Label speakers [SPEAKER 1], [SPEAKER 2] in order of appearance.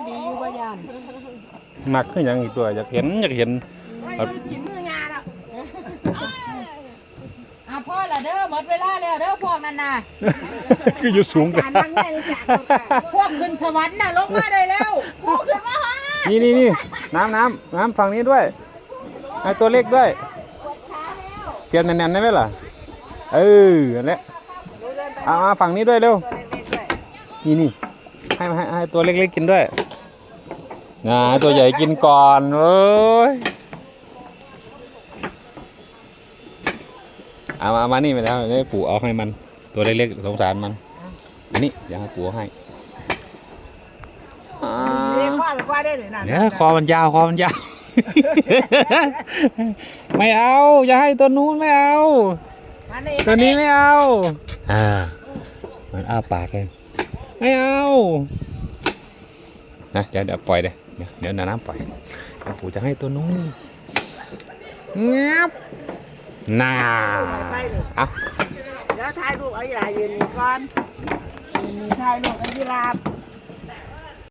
[SPEAKER 1] ดีอยู่บ่ยาน
[SPEAKER 2] มักขึ้นยังอีกตัวอยากเห็น
[SPEAKER 1] กินมืองานแล้วพ่อละเด้อหมดเวลาแล้วเด้อพวกนั้นน่ะ
[SPEAKER 2] คืออยู่สูงกัน
[SPEAKER 1] พวกขึ้นสวรรค์น่ะลงมาได้แล้วผู้ขึ้นมาฮะ
[SPEAKER 2] นี่น้ำฝั่งนี้ด้วยไอตัวเล็กด้วยเสียบแน่นๆได้ไหมล่ะอันนี้เอามาฝั่งนี้ด้วยเร็วนี่ให้ตัวเล็กๆกินด้วยตัวใหญ่กินก่อนเว้ยเอามานี่ไปแล้วได้ปู่เอาให้มันตัวเล็กๆสงสารมันอันนี้เดี๋ยวให้ปู่ให้เนี่ยคอมันยาวไม่เอาอย่าให้ตัวนู้นไม่เอาตัวนี้ไม่เอามันอ้าปากเลยไม่เอานะเดี๋ยวปล่อยเลยเดี๋ยวน้ำปล่อยปู่จะให้ตัวนู้นงับเอา
[SPEAKER 1] แล้วถ่ายรูปเอาอีหลายืนนี่ก่อนนี่ถ่ายรูปเอาอีหลา